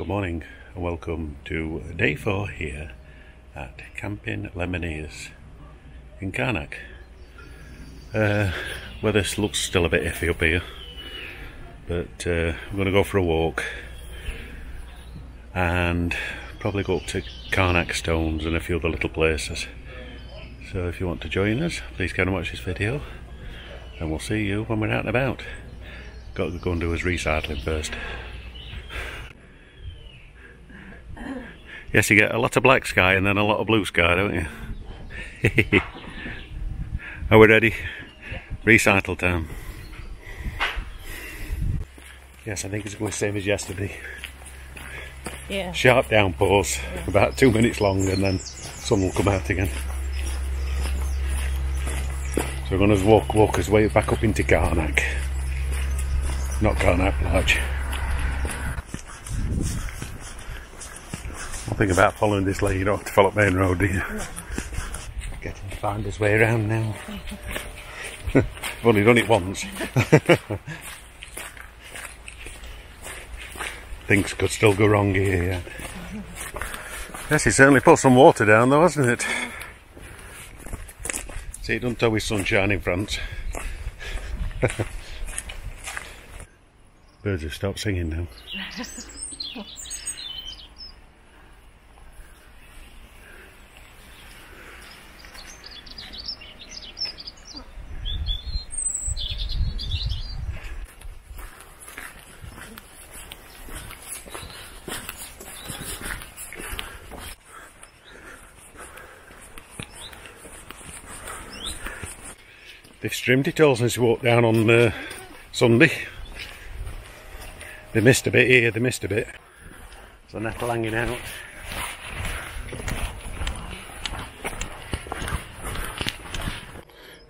Good morning and welcome to day 4 here at Camping Les Menhirs in Carnac. Weather looks still a bit iffy up here, but we're going to go for a walk and probably go up to Megalithic Stones and a few other little places. So if you want to join us, please come and watch this video and we'll see you when we're out and about. Got to go and do his recycling first. Yes, you get a lot of black sky and then a lot of blue sky, don't you? Are we ready? Recycle time. Yes, I think it's going to be the same as yesterday. Yeah. Sharp downpours, about 2 minutes long, and then sun will come out again. So we're going to walk his way back up into Carnac. Not Carnac Large. One thing about following this lane, you don't have to follow main road, do you? No. Get him to find his way around now. I've only done it once. Things could still go wrong here. Yeah. Yes, he certainly put some water down though, hasn't it? See, it doesn't always sunshine in front. Birds have stopped singing now. They've trimmed it all since we walked down on Sunday. They missed a bit here, they missed a bit. So nettle hanging out.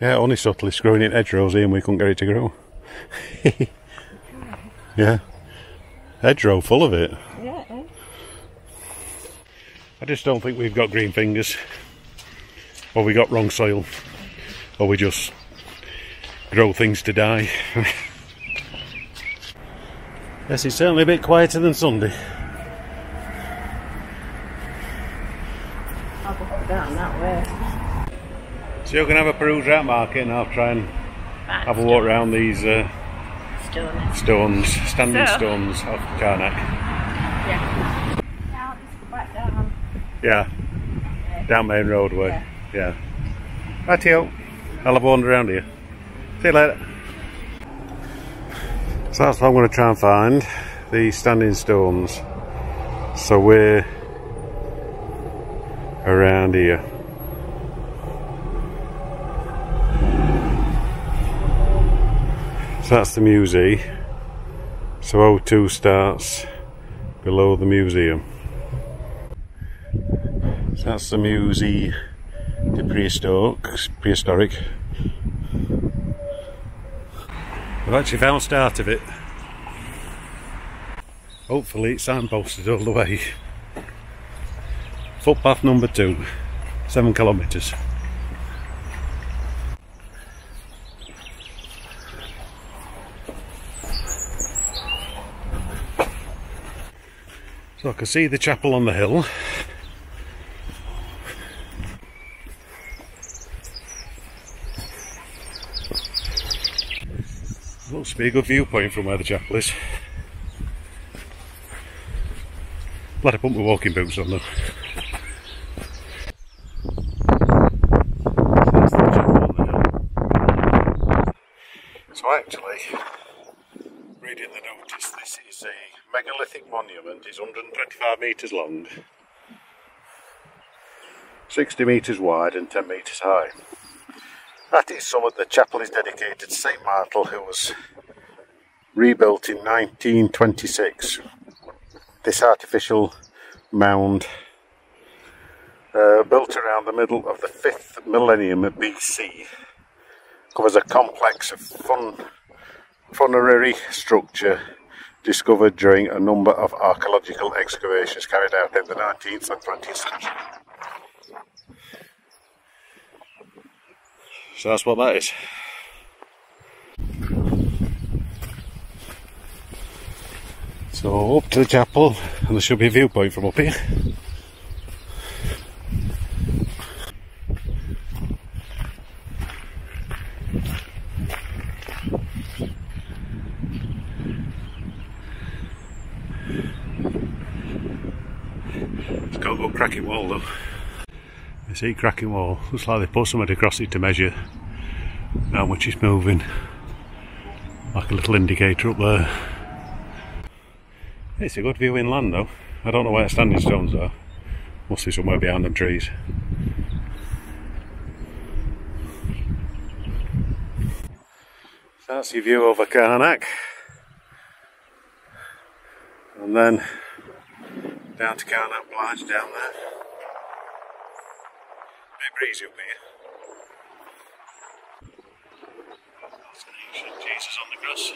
Yeah, only subtly growing in hedgerows here and we couldn't get it to grow. Yeah. Hedgerow full of it. Yeah. I just don't think we've got green fingers. Or we got wrong soil. Or we just grow things to die. Yes, it's certainly a bit quieter than Sunday. I'll go down that way. So you're going to have a peruse around market and I'll try and have a walk around these stones, standing stones of Carnac. Yeah. Now let's go back down. Yeah. Down main road way. Yeah. Rightio. I'll have a wander around here. See you later. So that's what I'm going to try and find, the standing stones. So we're around here. So that's the museum. So O2 starts below the museum. So that's the museum to prehistoric. I've actually found start of it. Hopefully it's signposted all the way. Footpath number 2, 7 kilometres. So I can see the chapel on the hill. Looks to be a good viewpoint from where the chapel is. Glad I put my walking boots on though. So actually, reading the notice, this is a megalithic monument. It's 125 metres long, 60 metres wide and 10 metres high. At its summit, the chapel is dedicated to St Martel, who was rebuilt in 1926. This artificial mound, built around the middle of the 5th millennium BC, covers a complex of funerary structure discovered during a number of archaeological excavations carried out in the 19th and 20th century. So that's what that is. So up to the chapel, and there should be a viewpoint from up here. It's got a good cracking wall though. You see, cracking wall. Looks like they put something across it to measure how much it's moving. Like a little indicator up there. It's a good view inland though. I don't know where the standing stones are. Must be somewhere behind them trees. So that's your view over Carnac. And then down to Carnac Plage down there. Bit breezy up here. That's an ancient Jesus on the cross.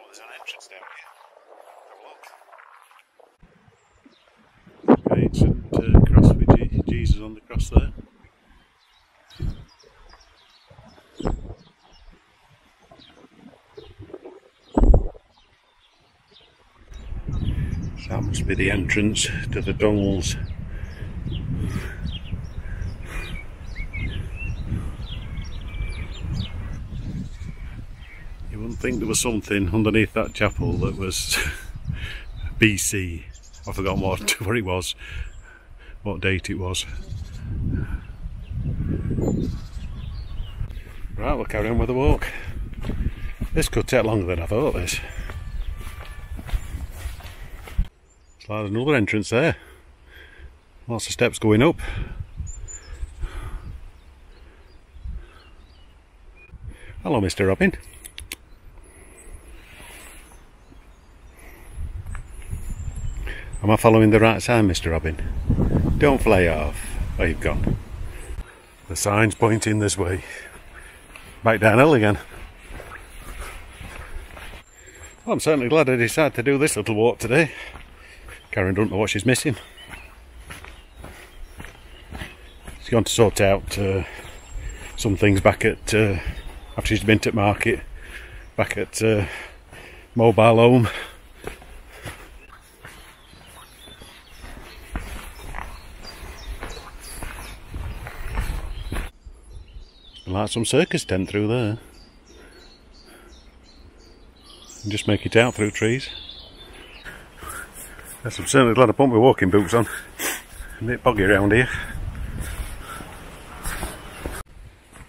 There's an entrance down here. Have a look. Ancient cross with Jesus on the cross there. So that must be the entrance to the tunnels. You wouldn't think there was something underneath that chapel that was BC. I've forgotten what it was, what date it was. Right, we'll carry on with the walk. This could take longer than I thought this. It's like there's another entrance there. Lots of steps going up. Hello, Mr. Robin. Am I following the right sign, Mr. Robin? Don't fly off. Where you've gone. The sign's pointing this way. Back downhill again. Well, I'm certainly glad I decided to do this little walk today. Karen doesn't know what she's missing. She's gone to sort out some things back at, after she's been to market, back at mobile home. Like some circus tent through there. And just make it out through trees. Yes, I'm certainly glad I put my walking boots on. A bit boggy around here.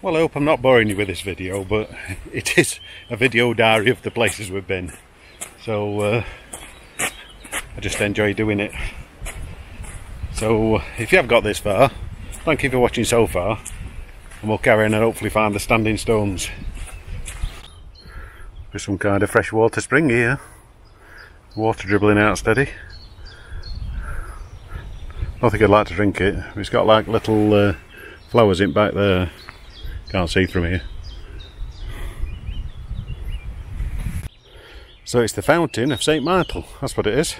Well, I hope I'm not boring you with this video, but it is a video diary of the places we've been. So I just enjoy doing it. So if you have got this far, thank you for watching so far. And we'll carry on and hopefully find the standing stones. There's some kind of freshwater spring here. Water dribbling out steady. I don't think I'd like to drink it. It's got like little flowers in back there. Can't see from here. So it's the fountain of St. Martel. That's what it is.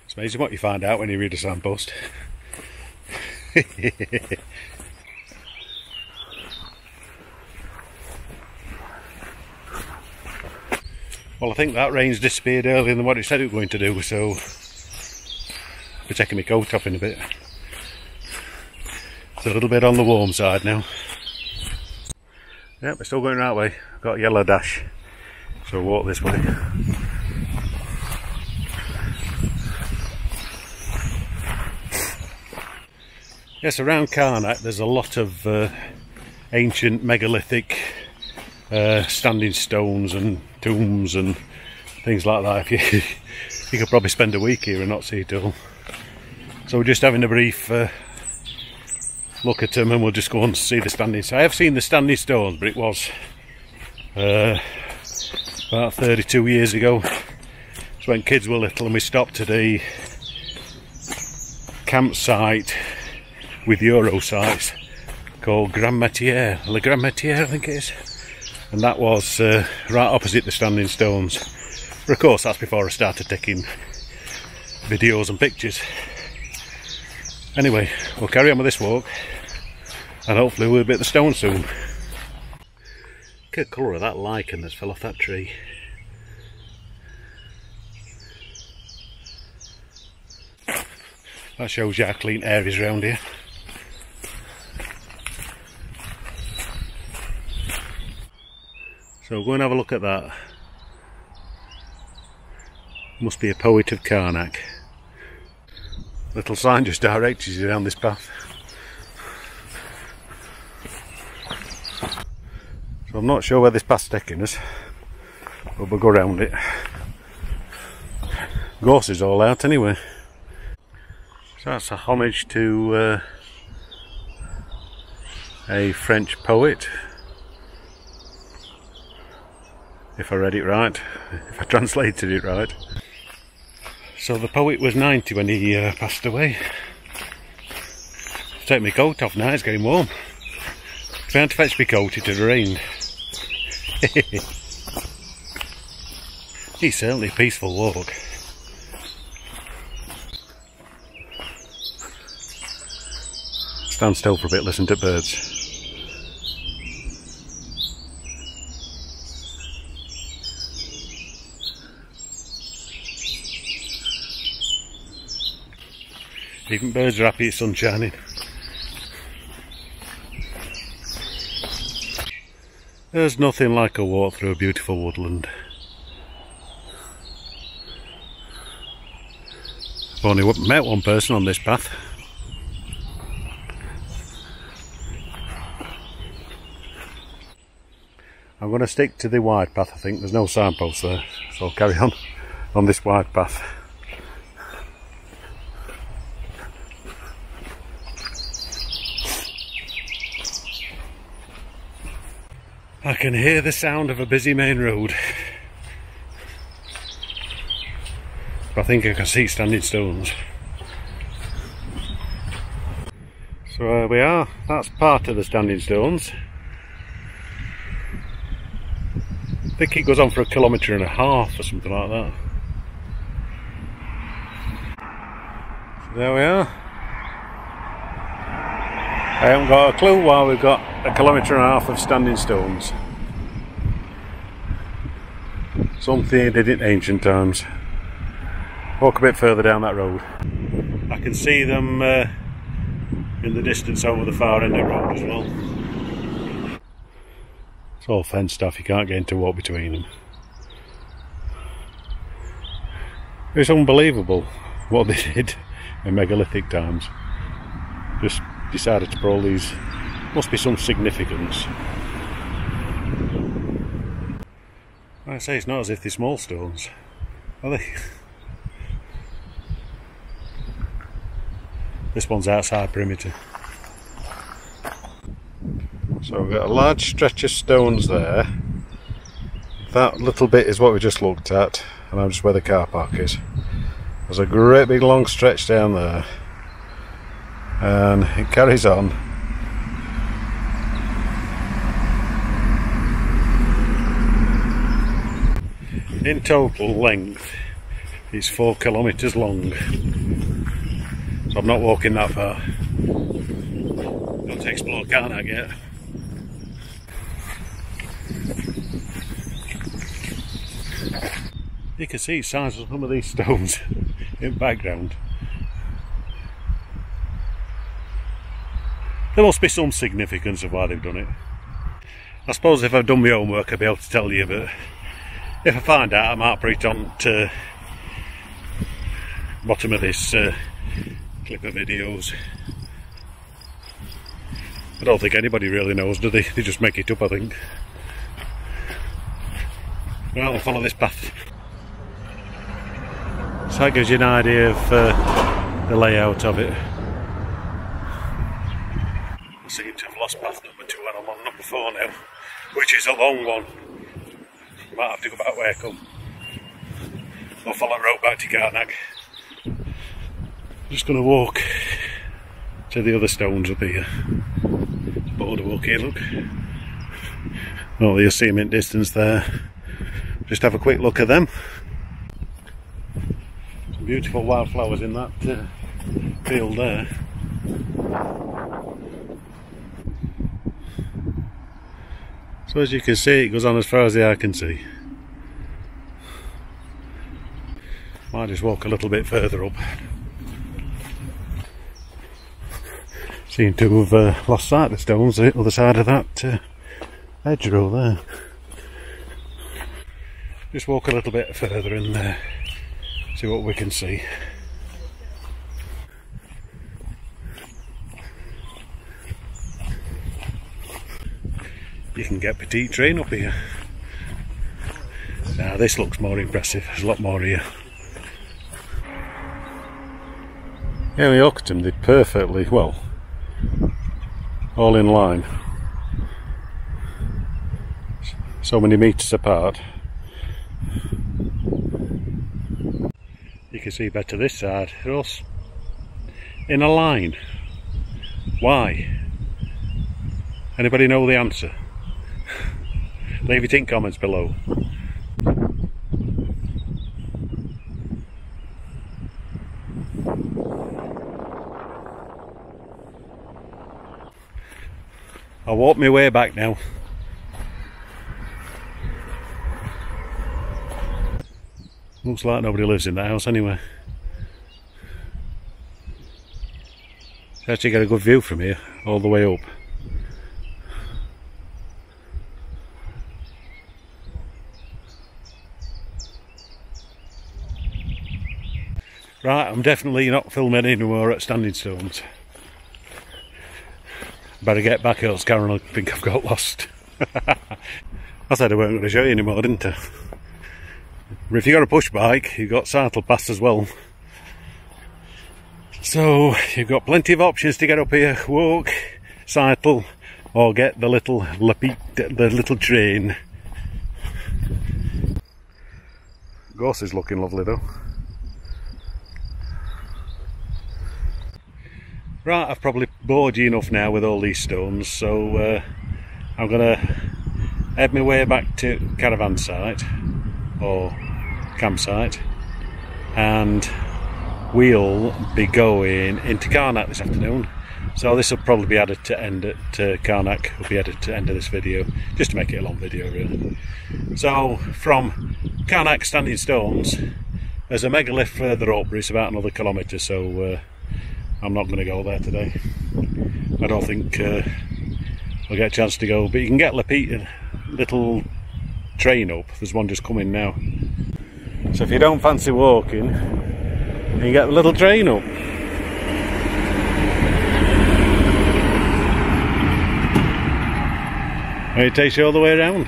It's amazing what you find out when you read a signpost. Well, I think that rain's disappeared earlier than what it said it was going to do, so I'll be taking my coat off in a bit. It's a little bit on the warm side now. Yep, we're still going the right way. I've got a yellow dash, so we'll walk this way. Yes, around Carnac there's a lot of ancient megalithic standing stones and tombs and things like that. You could probably spend a week here and not see it all. So we're just having a brief look at them and we'll just go on to see the standing stones. I have seen the standing stones, but it was about 32 years ago. It's when kids were little and we stopped at a campsite with Euro sites called Le Grand Métier, I think it is. and that was right opposite the standing stones. But of course that's before I started taking videos and pictures. Anyway, we'll carry on with this walk and hopefully we'll be at the stone soon. Look at the colour of that lichen that's fell off that tree. That shows you how clean air is around here. So go and have a look at that. Must be a poet of Carnac. Little sign just directs you down this path. So I'm not sure where this path's taking us, but we'll go around it. Gorse is all out anyway. So that's a homage to a French poet, if I read it right, if I translated it right. So the poet was 90 when he passed away. Take my coat off now, it's getting warm. If I had to fetch my coat, it had rained. It's certainly a peaceful walk. Stand still for a bit, listen to birds. Even birds are happy it's sun shining. There's nothing like a walk through a beautiful woodland. I've only met one person on this path. I'm going to stick to the wide path, I think. There's no signpost there, so I'll carry on this wide path. I can hear the sound of a busy main road. I think I can see standing stones. So there we are, that's part of the standing stones. I think it goes on for 1.5 kilometres or something like that. So there we are. I haven't got a clue why we've got 1.5 kilometres of standing stones. Something they did in ancient times. Walk a bit further down that road. I can see them in the distance over the far end of the road as well. It's all fenced off, you can't get into walk between them. It's unbelievable what they did in megalithic times. Just decided to put all these, must be some significance. Like I say, it's not as if they're small stones, are they? This one's outside perimeter. So we've got a large stretch of stones there. That little bit is what we just looked at, and I'm just where the car park is. There's a great big long stretch down there, and it carries on. In total length, it's 4 kilometres long. So I'm not walking that far. Got to explore Carnac yet. You can see the size of some of these stones in the background. There must be some significance of why they've done it. I suppose if I've done my homework I'll be able to tell you, but if I find out I might put it on to the bottom of this clip of videos. I don't think anybody really knows, do they? They just make it up, I think. Well, I'll follow this path. So that gives you an idea of the layout of it. I seem to have lost path number 2 and I'm on number 4 now, which is a long one. Might have to go back where I come. I'll follow the road back to Carnac. I'm just going to walk to the other stones up here. Border walk here, look. Oh, you'll see them in distance there. Just have a quick look at them. Some beautiful wildflowers in that field there. So as you can see, it goes on as far as the eye can see. Might just walk a little bit further up. Seem to have lost sight of the stones on the other side of that hedgerow there. Just walk a little bit further and see what we can see. You can get petite train up here. Now this looks more impressive, there's a lot more here. Yeah, we hooked them, they're perfectly, well, all in line. So many metres apart. You can see better this side, they're all in a line. Why? Anybody know the answer? Leave it in comments below. I'll walk my way back now. Looks like nobody lives in that house anyway. You actually get a good view from here, all the way up. Right, I'm definitely not filming anymore at Standing Stones. Better get back else Karen will think I've got lost. I said I weren't going to show you anymore, didn't I? If you've got a push bike, you've got cycle paths as well. So you've got plenty of options to get up here, walk, cycle, or get the little train. Gorse is looking lovely though. Right, I've probably bored you enough now with all these stones, so I'm going to head my way back to caravan site, or campsite, and we'll be going into Carnac this afternoon. So this will probably be added to end at Carnac, will be added to end of this video, just to make it a long video really. So from Carnac Standing Stones, there's a megalith further up, but it's about another kilometre, so I'm not going to go there today. I don't think I'll get a chance to go, but you can get a little train up. There's one just coming now. So if you don't fancy walking, you can get the little train up. And it takes you all the way around.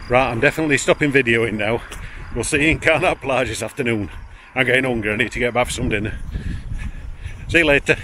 Right, I'm definitely stopping videoing now. We'll see you in Carnac Plage this afternoon. I'm getting hungry, I need to get back for some dinner. See you later.